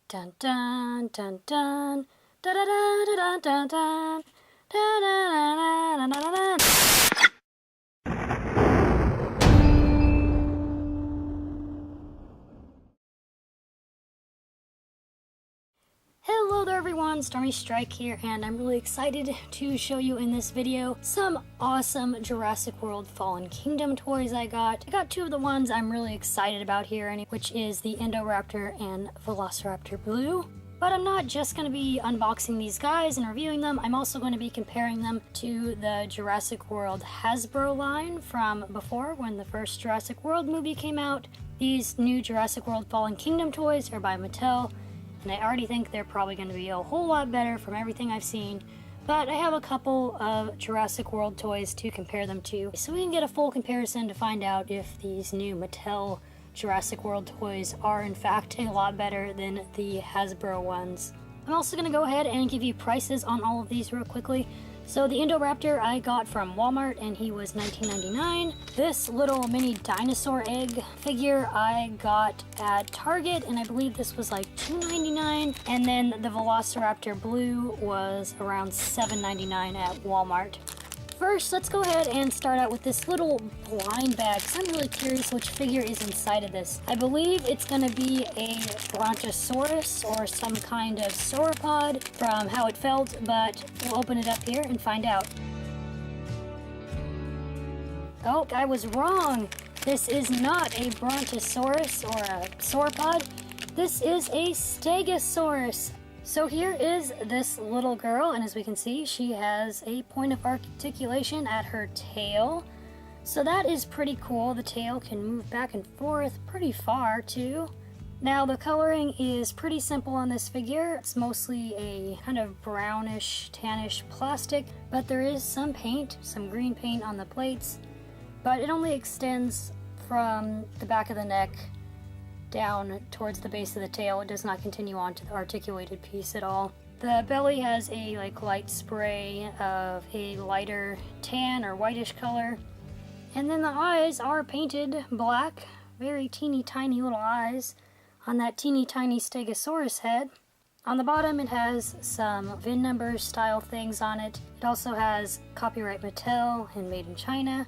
Dun dun dun dun da da da da da da da da da da da da. Hello there everyone, Stormy Strike here, and I'm really excited to show you in this video some awesome Jurassic World Fallen Kingdom toys I got. I got two of the ones I'm really excited about here, which is the Indoraptor and Velociraptor Blue. But I'm not just going to be unboxing these guys and reviewing them, I'm also going to be comparing them to the Jurassic World Hasbro line from before when the first Jurassic World movie came out. These new Jurassic World Fallen Kingdom toys are by Mattel, and I already think they're probably going to be a whole lot better from everything I've seen. But I have a couple of Jurassic World toys to compare them to, so we can get a full comparison to find out if these new Mattel Jurassic World toys are in fact a lot better than the Hasbro ones. I'm also going to go ahead and give you prices on all of these real quickly. So the Indoraptor I got from Walmart and he was $19.99. This little mini dinosaur egg figure I got at Target and I believe this was like $2.99. And then the Velociraptor Blue was around $7.99 at Walmart. First, let's go ahead and start out with this little blind bag, because I'm really curious which figure is inside of this. I believe it's going to be a Brontosaurus or some kind of sauropod from how it felt, but we'll open it up here and find out. Oh, I was wrong. This is not a Brontosaurus or a sauropod. This is a Stegosaurus. So here is this little girl, and as we can see, she has a point of articulation at her tail. So that is pretty cool. The tail can move back and forth pretty far too. Now the coloring is pretty simple on this figure. It's mostly a kind of brownish, tannish plastic, but there is some paint, some green paint on the plates, but it only extends from the back of the neck down towards the base of the tail. It does not continue on to the articulated piece at all. The belly has a light spray of a lighter tan or whitish color, and then the eyes are painted black, very teeny tiny little eyes on that teeny tiny Stegosaurus head. On the bottom it has some VIN number style things on it. It also has copyright Mattel and made in China.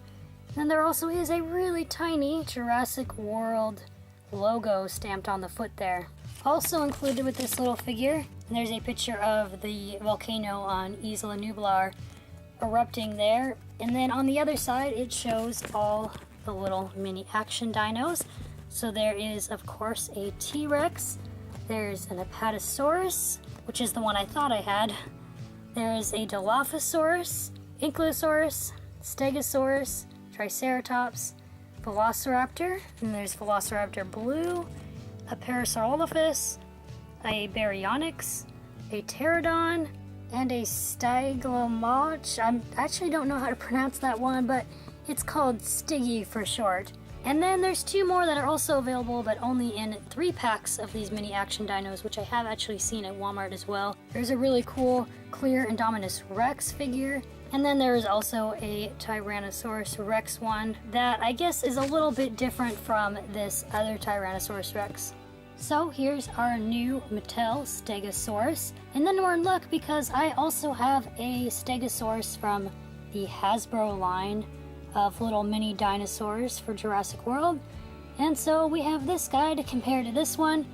And there also is a really tiny Jurassic World logo stamped on the foot there. Also included with this little figure, and there's a picture of the volcano on Isla Nublar erupting there, and then on the other side it shows all the little mini action dinos. So there is of course a T-Rex, there's an Apatosaurus, which is the one I thought I had, there's a Dilophosaurus, Ankylosaurus, Stegosaurus, Triceratops, Velociraptor, and there's Velociraptor Blue, a Parasaurolophus, a Baryonyx, a Pterodon, and a Styglomoch. I actually don't know how to pronounce that one, but it's called Stiggy for short. And then there's two more that are also available, but only in 3 packs of these mini action dinos, which I have actually seen at Walmart as well. There's a really cool clear Indominus Rex figure. And then there is also a Tyrannosaurus Rex one that I guess is a little bit different from this other Tyrannosaurus Rex. So here's our new Mattel Stegosaurus. And then we're in luck because I also have a Stegosaurus from the Hasbro line of little mini dinosaurs for Jurassic World. And so we have this guy to compare to this one.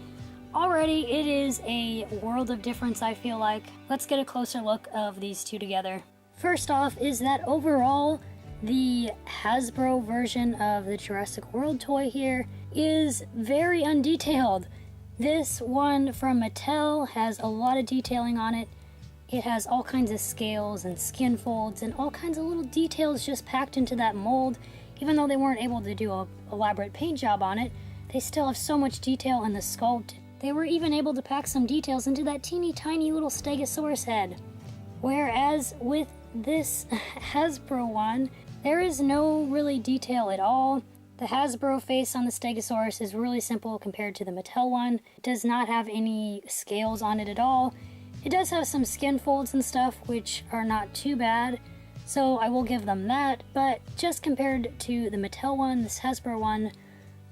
Already it is a world of difference, I feel like. Let's get a closer look of these two together. First off is that overall, the Hasbro version of the Jurassic World toy here is very undetailed. This one from Mattel has a lot of detailing on it. It has all kinds of scales and skin folds and all kinds of little details just packed into that mold. Even though they weren't able to do an elaborate paint job on it, they still have so much detail in the sculpt. They were even able to pack some details into that teeny tiny little Stegosaurus head. Whereas with this Hasbro one, there is no really detail at all. The Hasbro face on the Stegosaurus is really simple compared to the Mattel one. It does not have any scales on it at all. It does have some skin folds and stuff, which are not too bad, so I will give them that, but just compared to the Mattel one, this Hasbro one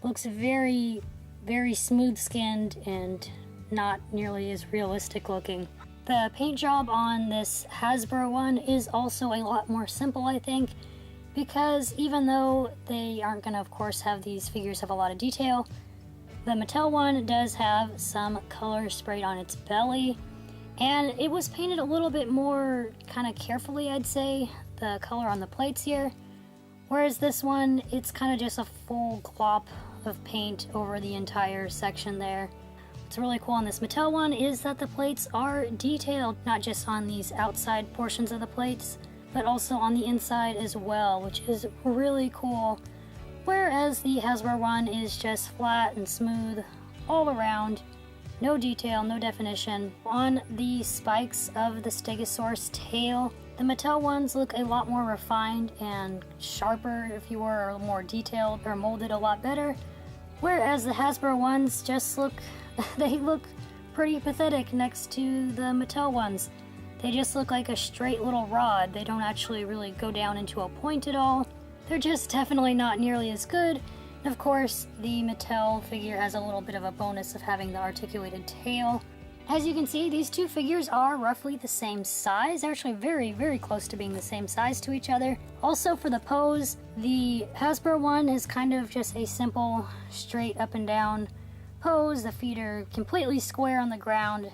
looks very, very smooth skinned and not nearly as realistic looking. The paint job on this Hasbro one is also a lot more simple, I think, because even though they aren't going to, of course, have these figures have a lot of detail, the Mattel one does have some color sprayed on its belly, and it was painted a little bit more kind of carefully, I'd say, the color on the plates here. Whereas this one, it's kind of just a full glop of paint over the entire section there. What's really cool on this Mattel one is that the plates are detailed, not just on these outside portions of the plates, but also on the inside as well, which is really cool. Whereas the Hasbro one is just flat and smooth all around, no detail, no definition. On the spikes of the Stegosaurus tail, the Mattel ones look a lot more refined and sharper, if you were, or more detailed or molded a lot better. Whereas the Hasbro ones just look, they look pretty pathetic next to the Mattel ones. They just look like a straight little rod. They don't actually really go down into a point at all. They're just definitely not nearly as good. And of course, the Mattel figure has a little bit of a bonus of having the articulated tail. As you can see, these two figures are roughly the same size. They're actually very, very close to being the same size to each other. Also for the pose, the Hasbro one is kind of just a simple, straight up and down pose. The feet are completely square on the ground.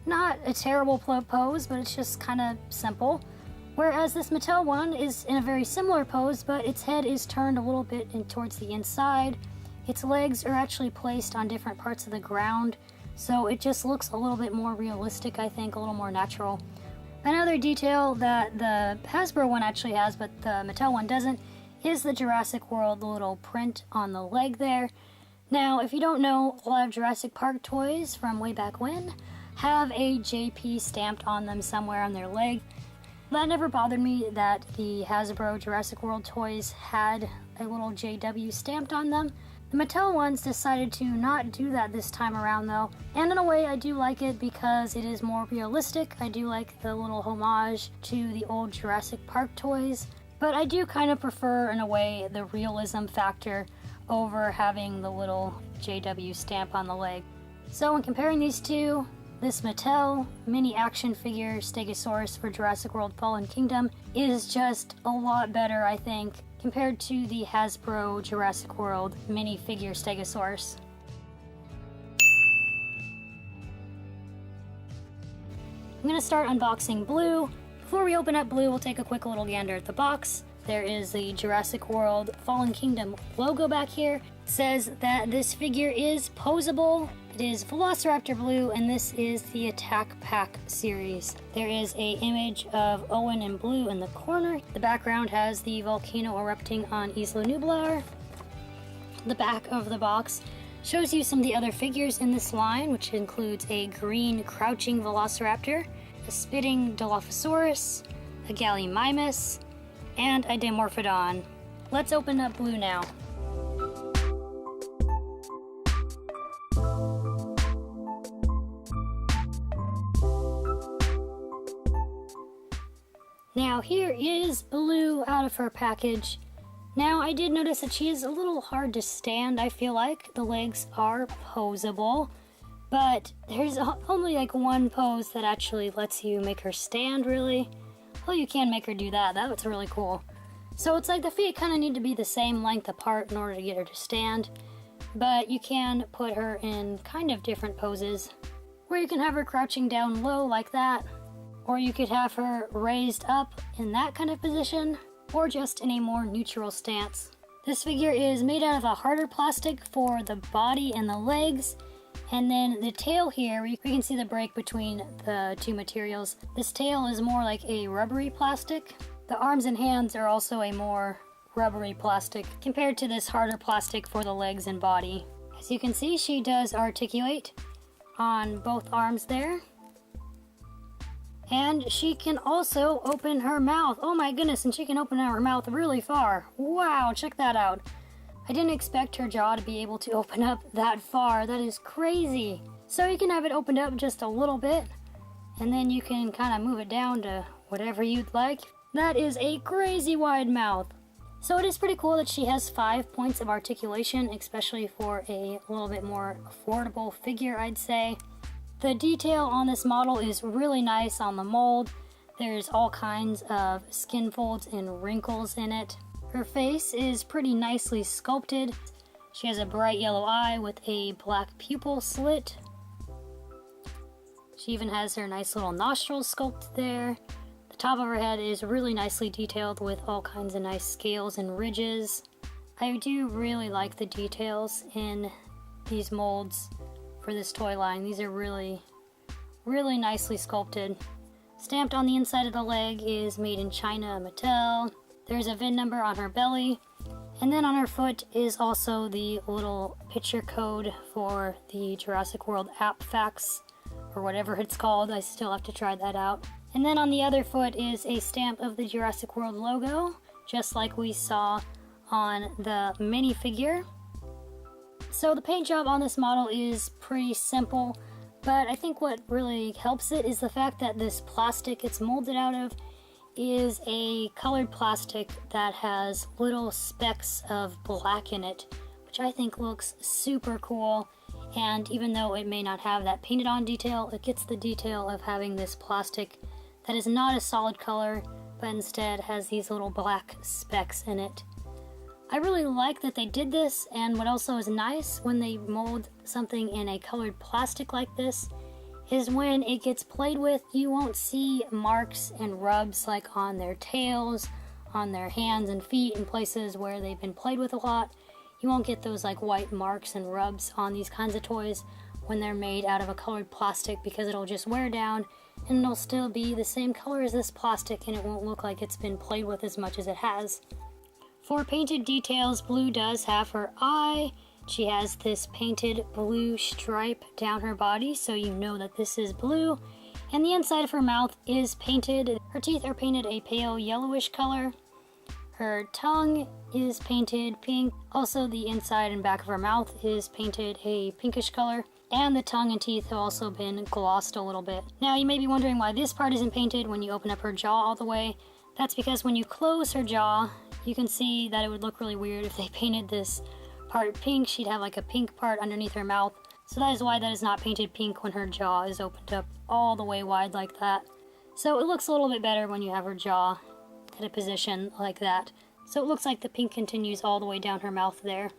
Not a terrible pose, but it's just kind of simple. Whereas this Mattel one is in a very similar pose, but its head is turned a little bit towards the inside. Its legs are actually placed on different parts of the ground, so it just looks a little bit more realistic, I think, a little more natural. Another detail that the Hasbro one actually has, but the Mattel one doesn't, is the Jurassic World little print on the leg there. Now, if you don't know, a lot of Jurassic Park toys from way back when have a JP stamped on them somewhere on their leg. That never bothered me that the Hasbro Jurassic World toys had a little JW stamped on them. The Mattel ones decided to not do that this time around though, and in a way I do like it because it is more realistic. I do like the little homage to the old Jurassic Park toys, but I do kind of prefer in a way the realism factor over having the little JW stamp on the leg. So when comparing these two, this Mattel mini action figure Stegosaurus for Jurassic World Fallen Kingdom is just a lot better, I think, compared to the Hasbro Jurassic World mini figure Stegosaurus. I'm going to start unboxing Blue. Before we open up Blue, we'll take a quick little gander at the box. There is the Jurassic World Fallen Kingdom logo back here. It says that this figure is poseable. It is Velociraptor Blue, and this is the Attack Pack series. There is an image of Owen in blue in the corner. The background has the volcano erupting on Isla Nublar. The back of the box shows you some of the other figures in this line, which includes a green crouching Velociraptor, a spitting Dilophosaurus, a Gallimimus, and a Dimorphodon. Let's open up Blue now. Now here is Blue out of her package. Now I did notice that she is a little hard to stand, I feel like. The legs are poseable, but there's only like one pose that actually lets you make her stand, really. Well, you can make her do that. That's really cool. So it's like the feet kind of need to be the same length apart in order to get her to stand, but you can put her in kind of different poses, where you can have her crouching down low like that, or you could have her raised up in that kind of position, or just in a more neutral stance. This figure is made out of a harder plastic for the body and the legs, and then the tail here, we can see the break between the two materials. This tail is more like a rubbery plastic. The arms and hands are also a more rubbery plastic compared to this harder plastic for the legs and body. As you can see, she does articulate on both arms there. And she can also open her mouth. Oh my goodness, and she can open her mouth really far. Wow, check that out. I didn't expect her jaw to be able to open up that far. That is crazy. So you can have it opened up just a little bit, and then you can kind of move it down to whatever you'd like. That is a crazy wide mouth. So it is pretty cool that she has 5 points of articulation, especially for a little bit more affordable figure, I'd say. The detail on this model is really nice on the mold. There's all kinds of skin folds and wrinkles in it. Her face is pretty nicely sculpted. She has a bright yellow eye with a black pupil slit. She even has her nice little nostrils sculpted there. The top of her head is really nicely detailed with all kinds of nice scales and ridges. I do really like the details in these molds for this toy line. These are really, really nicely sculpted. Stamped on the inside of the leg is Made in China, Mattel. There's a VIN number on her belly. And then on her foot is also the little picture code for the Jurassic World app facts, or whatever it's called. I still have to try that out. And then on the other foot is a stamp of the Jurassic World logo, just like we saw on the minifigure. So the paint job on this model is pretty simple, but I think what really helps it is the fact that this plastic it's molded out of is a colored plastic that has little specks of black in it, which I think looks super cool. And even though it may not have that painted on detail, it gets the detail of having this plastic that is not a solid color, but instead has these little black specks in it. I really like that they did this, and what also is nice when they mold something in a colored plastic like this is when it gets played with, you won't see marks and rubs like on their tails, on their hands and feet, in places where they've been played with a lot. You won't get those like white marks and rubs on these kinds of toys when they're made out of a colored plastic, because it'll just wear down and it'll still be the same color as this plastic and it won't look like it's been played with as much as it has. For painted details, Blue does have her eye. She has this painted blue stripe down her body, so you know that this is Blue. And the inside of her mouth is painted. Her teeth are painted a pale yellowish color. Her tongue is painted pink. Also, the inside and back of her mouth is painted a pinkish color. And the tongue and teeth have also been glossed a little bit. Now, you may be wondering why this part isn't painted when you open up her jaw all the way. That's because when you close her jaw, you can see that it would look really weird if they painted this part pink. She'd have like a pink part underneath her mouth. So that is why that is not painted pink when her jaw is opened up all the way wide like that. So it looks a little bit better when you have her jaw at a position like that. So it looks like the pink continues all the way down her mouth there.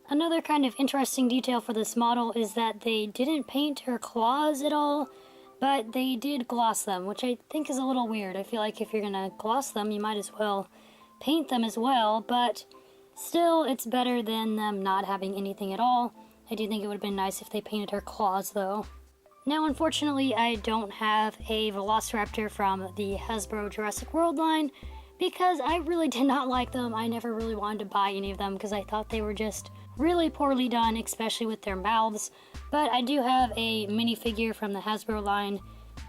Another kind of interesting detail for this model is that they didn't paint her claws at all, but they did gloss them, which I think is a little weird. I feel like if you're gonna gloss them, you might as well paint them as well, but still, it's better than them not having anything at all. I do think it would have been nice if they painted her claws, though. Now, unfortunately, I don't have a Velociraptor from the Hasbro Jurassic World line, because I really did not like them. I never really wanted to buy any of them, because I thought they were just really poorly done, especially with their mouths. But I do have a minifigure from the Hasbro line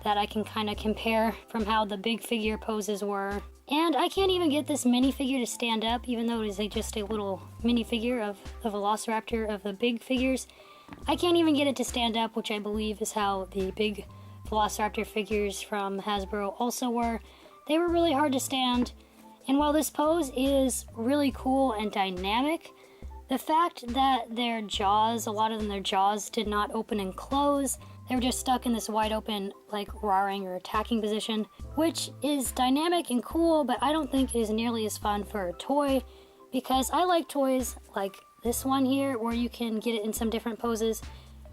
that I can kind of compare from how the big figure poses were. And I can't even get this minifigure to stand up, even though it is just a little minifigure of the Velociraptor of the big figures. I can't even get it to stand up, which I believe is how the big Velociraptor figures from Hasbro also were. They were really hard to stand. And while this pose is really cool and dynamic, the fact that their jaws, a lot of them, their jaws did not open and close. They were just stuck in this wide open, like, roaring or attacking position, which is dynamic and cool, but I don't think it is nearly as fun for a toy, because I like toys like this one here, where you can get it in some different poses.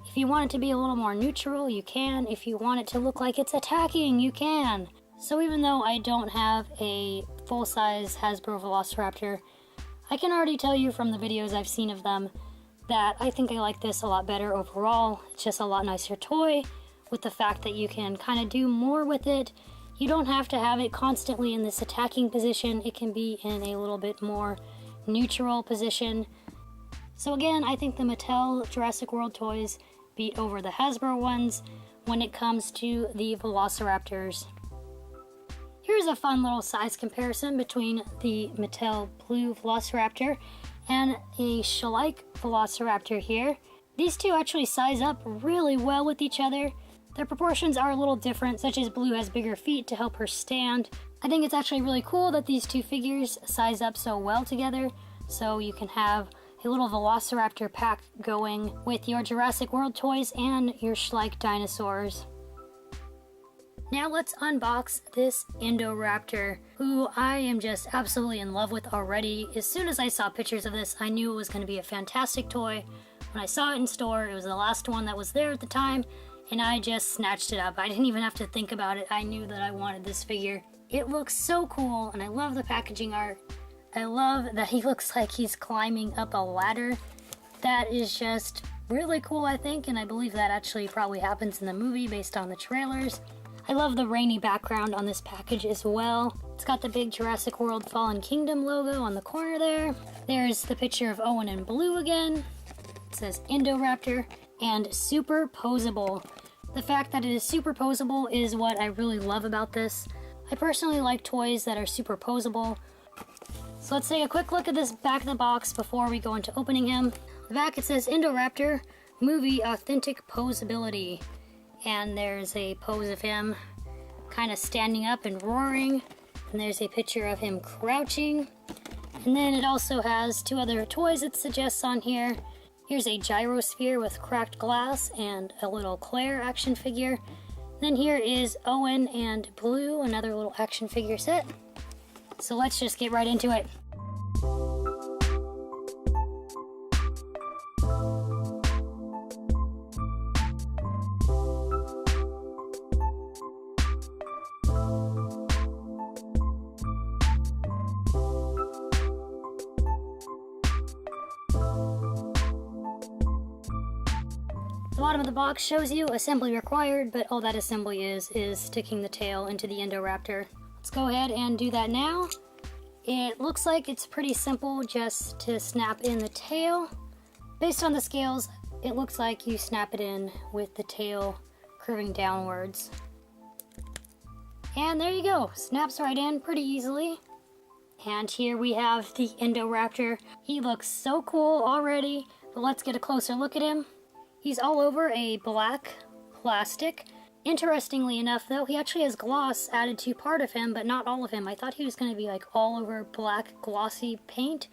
If you want it to be a little more neutral, you can. If you want it to look like it's attacking, you can. So even though I don't have a full-size Hasbro Velociraptor, I can already tell you from the videos I've seen of them that I think I like this a lot better overall. It's just a lot nicer toy, with the fact that you can kind of do more with it. You don't have to have it constantly in this attacking position. It can be in a little bit more neutral position. So again, I think the Mattel Jurassic World toys beat over the Hasbro ones when it comes to the Velociraptors. Here's a fun little size comparison between the Mattel Blue Velociraptor and a Schleich Velociraptor here. These two actually size up really well with each other. Their proportions are a little different, such as Blue has bigger feet to help her stand. I think it's actually really cool that these two figures size up so well together, so you can have a little Velociraptor pack going with your Jurassic World toys and your Schleich dinosaurs. Now let's unbox this Indoraptor, who I am just absolutely in love with already. As soon as I saw pictures of this, I knew it was going to be a fantastic toy. When I saw it in store, it was the last one that was there at the time, and I just snatched it up. I didn't even have to think about it. I knew that I wanted this figure. It looks so cool, and I love the packaging art. I love that he looks like he's climbing up a ladder. That is just really cool, I think, and I believe that actually probably happens in the movie based on the trailers. I love the rainy background on this package as well. It's got the big Jurassic World Fallen Kingdom logo on the corner there. There's the picture of Owen in blue again. It says Indoraptor and super poseable. The fact that it is super poseable is what I really love about this. I personally like toys that are super poseable. So let's take a quick look at this back of the box before we go into opening him. On the back it says Indoraptor, movie authentic posability. And there's a pose of him kind of standing up and roaring. And there's a picture of him crouching. And then it also has two other toys it suggests on here. Here's a gyrosphere with cracked glass and a little Claire action figure. Then here is Owen and Blue, another little action figure set. So let's just get right into it. The bottom of the box shows you assembly required, but all that assembly is sticking the tail into the Indoraptor. Let's go ahead and do that now. It looks like it's pretty simple just to snap in the tail. Based on the scales, it looks like you snap it in with the tail curving downwards. And there you go, snaps right in pretty easily. And here we have the Indoraptor. He looks so cool already, but let's get a closer look at him. He's all over a black plastic. Interestingly enough, though, he actually has gloss added to part of him, but not all of him. I thought he was going to be like all over black glossy paint,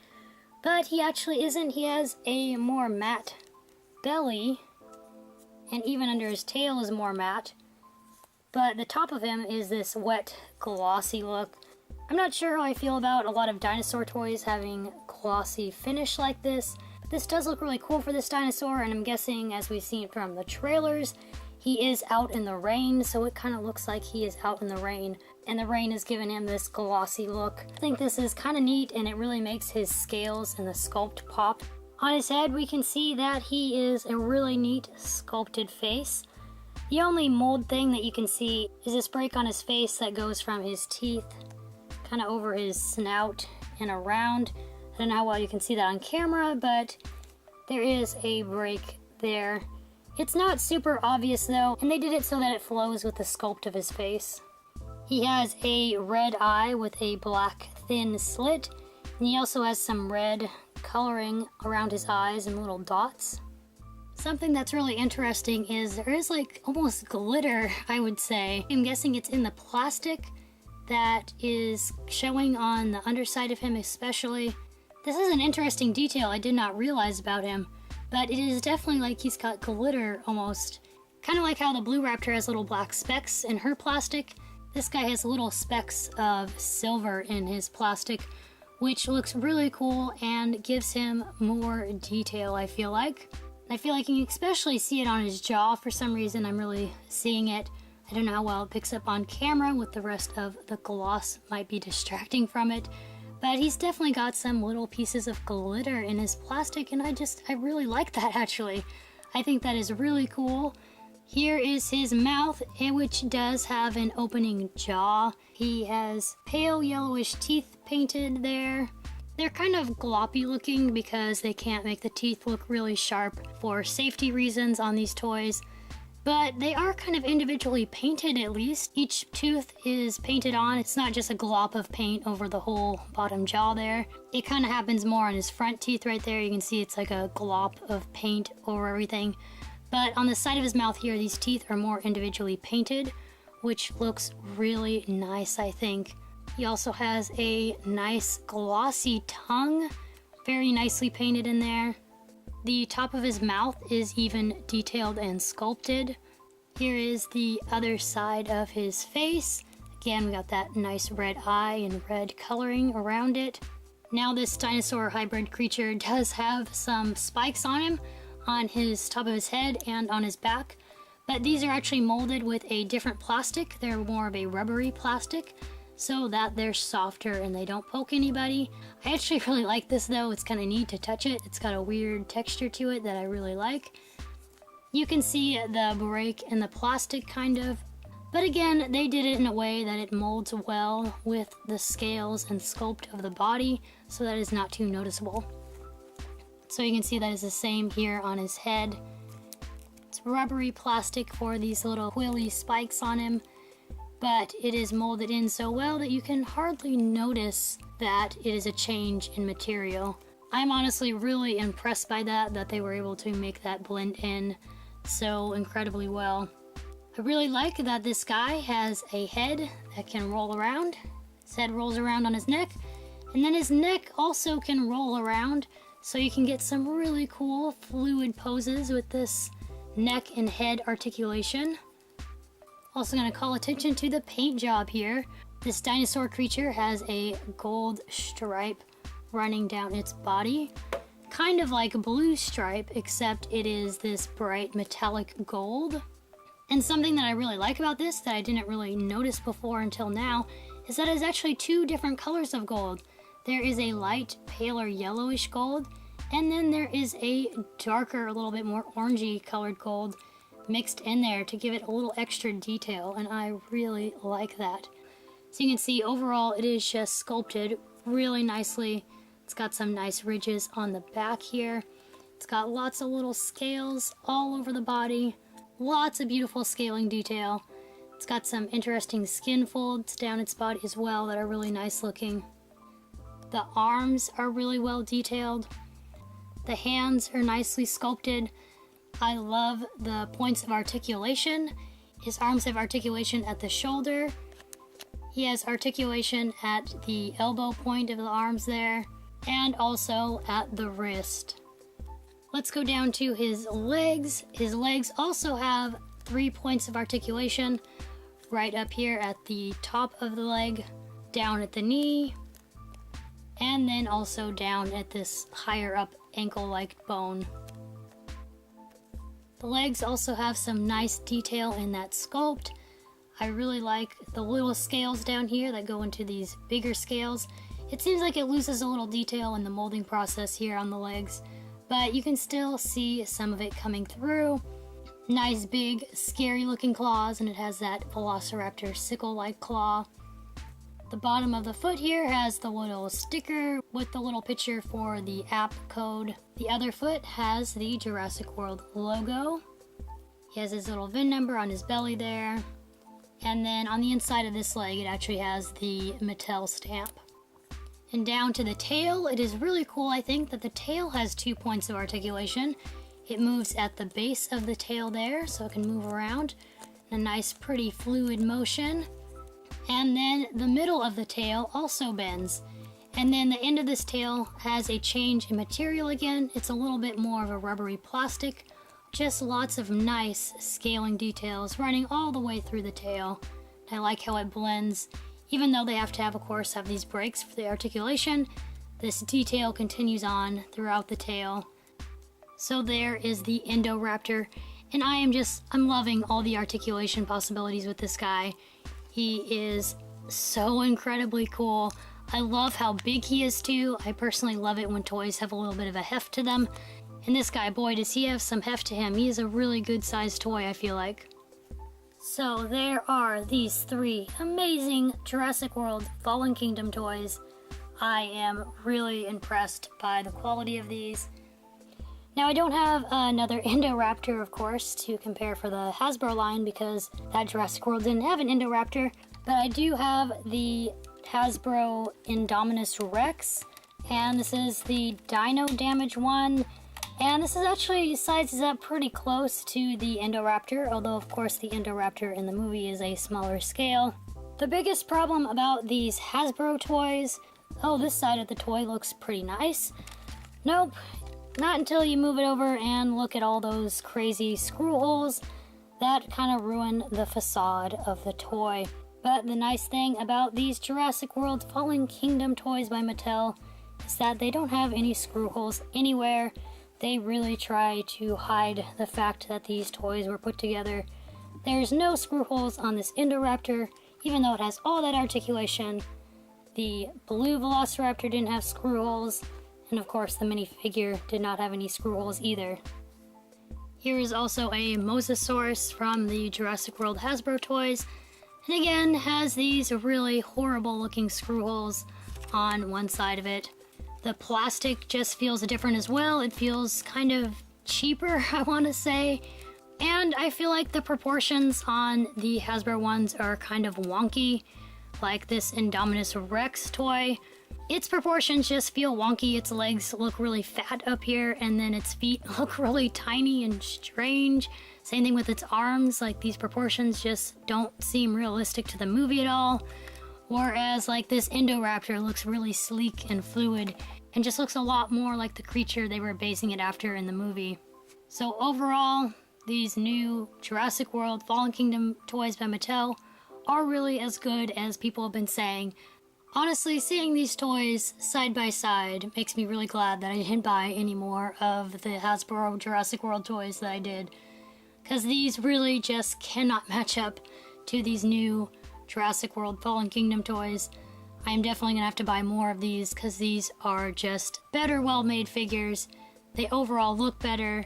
but he actually isn't. He has a more matte belly, and even under his tail is more matte, but the top of him is this wet glossy look. I'm not sure how I feel about a lot of dinosaur toys having glossy finish like this. This does look really cool for this dinosaur, and I'm guessing, as we've seen from the trailers, he is out in the rain, so it kind of looks like he is out in the rain, and the rain has given him this glossy look. I think this is kind of neat, and it really makes his scales and the sculpt pop. On his head, we can see that he is a really neat sculpted face. The only mold thing that you can see is this break on his face that goes from his teeth kind of over his snout and around. I don't know how well you can see that on camera, but there is a break there. It's not super obvious though, and they did it so that it flows with the sculpt of his face. He has a red eye with a black thin slit, and he also has some red coloring around his eyes and little dots. Something that's really interesting is there is like almost glitter, I would say. I'm guessing it's in the plastic that is showing on the underside of him especially. This is an interesting detail I did not realize about him, but it is definitely like he's got glitter almost. Kind of like how the Blue Raptor has little black specks in her plastic. This guy has little specks of silver in his plastic, which looks really cool and gives him more detail, I feel like. I feel like you can especially see it on his jaw. For some reason, I'm really seeing it. I don't know how well it picks up on camera with the rest of the gloss might be distracting from it. But he's definitely got some little pieces of glitter in his plastic, and I really like that actually. I think that is really cool. Here is his mouth, which does have an opening jaw. He has pale yellowish teeth painted there. They're kind of gloppy looking because they can't make the teeth look really sharp for safety reasons on these toys. But they are kind of individually painted at least. Each tooth is painted on. It's not just a glop of paint over the whole bottom jaw there. It kind of happens more on his front teeth right there. You can see it's like a glop of paint over everything. But on the side of his mouth here, these teeth are more individually painted, which looks really nice, I think. He also has a nice glossy tongue, Very nicely painted in there. The top of his mouth is even detailed and sculpted. Here is the other side of his face. Again, we got that nice red eye and red coloring around it. Now this dinosaur hybrid creature does have some spikes on him, on his top of his head and on his back. But these are actually molded with a different plastic. They're more of a rubbery plastic, so that they're softer and they don't poke anybody. I actually really like this though. It's kind of neat to touch it. It's got a weird texture to it that I really like. You can see the break in the plastic kind of, but again, they did it in a way that it molds well with the scales and sculpt of the body, so that is not too noticeable. So you can see that is the same here on his head. It's rubbery plastic for these little quilly spikes on him, but it is molded in so well that you can hardly notice that it is a change in material. I'm honestly really impressed by that they were able to make that blend in so incredibly well. I really like that this guy has a head that can roll around. His head rolls around on his neck, and then his neck also can roll around, so you can get some really cool fluid poses with this neck and head articulation. Also going to call attention to the paint job here. This dinosaur creature has a gold stripe running down its body, kind of like a blue stripe, except it is this bright metallic gold. And something that I really like about this that I didn't really notice before until now is that it's actually two different colors of gold. There is a light, paler yellowish gold, and then there is a darker, a little bit more orangey colored gold mixed in there to give it a little extra detail, and I really like that. So you can see overall it is just sculpted really nicely. It's got some nice ridges on the back here. It's got lots of little scales all over the body. Lots of beautiful scaling detail. It's got some interesting skin folds down its body as well that are really nice looking. The arms are really well detailed. The hands are nicely sculpted. I love the points of articulation. His arms have articulation at the shoulder. He has articulation at the elbow point of the arms there, and also at the wrist. Let's go down to his legs. His legs also have 3 points of articulation, right up here at the top of the leg, down at the knee, and then also down at this higher up ankle-like bone. The legs also have some nice detail in that sculpt. I really like the little scales down here that go into these bigger scales. It seems like it loses a little detail in the molding process here on the legs, but you can still see some of it coming through. Nice big scary looking claws, and it has that Velociraptor sickle-like claw. The bottom of the foot here has the little sticker with the little picture for the app code. The other foot has the Jurassic World logo. He has his little VIN number on his belly there. And then on the inside of this leg, it actually has the Mattel stamp. And down to the tail, it is really cool, I think, that the tail has 2 points of articulation. It moves at the base of the tail there, so it can move around in a nice, pretty fluid motion. And then the middle of the tail also bends. And then the end of this tail has a change in material again. It's a little bit more of a rubbery plastic. Just lots of nice scaling details running all the way through the tail. I like how it blends. Even though they have to have, of course, have these breaks for the articulation, this detail continues on throughout the tail. So there is the Indoraptor, and I'm loving all the articulation possibilities with this guy. He is so incredibly cool. I love how big he is too. I personally love it when toys have a little bit of a heft to them. And this guy, boy, does he have some heft to him. He is a really good sized toy, I feel like. So there are these 3 amazing Jurassic World Fallen Kingdom toys. I am really impressed by the quality of these. Now I don't have another Indoraptor, of course, to compare for the Hasbro line because that Jurassic World didn't have an Indoraptor, but I do have the Hasbro Indominus Rex, and this is the Dino Damage one. And this is actually sizes up pretty close to the Indoraptor, although of course the Indoraptor in the movie is a smaller scale. The biggest problem about these Hasbro toys, this side of the toy looks pretty nice, Nope, not until you move it over and look at all those crazy screw holes that kind of ruin the facade of the toy. But the nice thing about these Jurassic World Fallen Kingdom toys by Mattel is that they don't have any screw holes anywhere. They really try to hide the fact that these toys were put together. There's no screw holes on this Indoraptor, even though it has all that articulation. The blue Velociraptor didn't have screw holes, and of course the minifigure did not have any screw holes either. Here is also a Mosasaurus from the Jurassic World Hasbro toys, and again has these really horrible looking screw holes on one side of it. The plastic just feels different as well. It feels kind of cheaper, I want to say. And I feel like the proportions on the Hasbro ones are kind of wonky. Like this Indominus Rex toy, its proportions just feel wonky. Its legs look really fat up here, and then its feet look really tiny and strange. Same thing with its arms, like these proportions just don't seem realistic to the movie at all. Whereas like this Indoraptor looks really sleek and fluid, and just looks a lot more like the creature they were basing it after in the movie. So overall, these new Jurassic World Fallen Kingdom toys by Mattel are really as good as people have been saying. Honestly, seeing these toys side by side makes me really glad that I didn't buy any more of the Hasbro Jurassic World toys that I did, because these really just cannot match up to these new Jurassic World Fallen Kingdom toys. I am definitely going to have to buy more of these because these are just better well-made figures. They overall look better,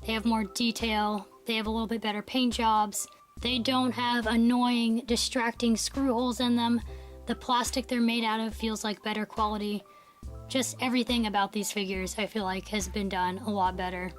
they have more detail, they have a little bit better paint jobs, they don't have annoying, distracting screw holes in them. The plastic they're made out of feels like better quality. Just everything about these figures I feel like has been done a lot better.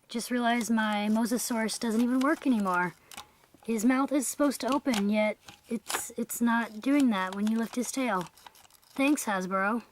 Just realized my Mosasaurus doesn't even work anymore. His mouth is supposed to open, yet it's not doing that when you lift his tail. Thanks, Hasbro.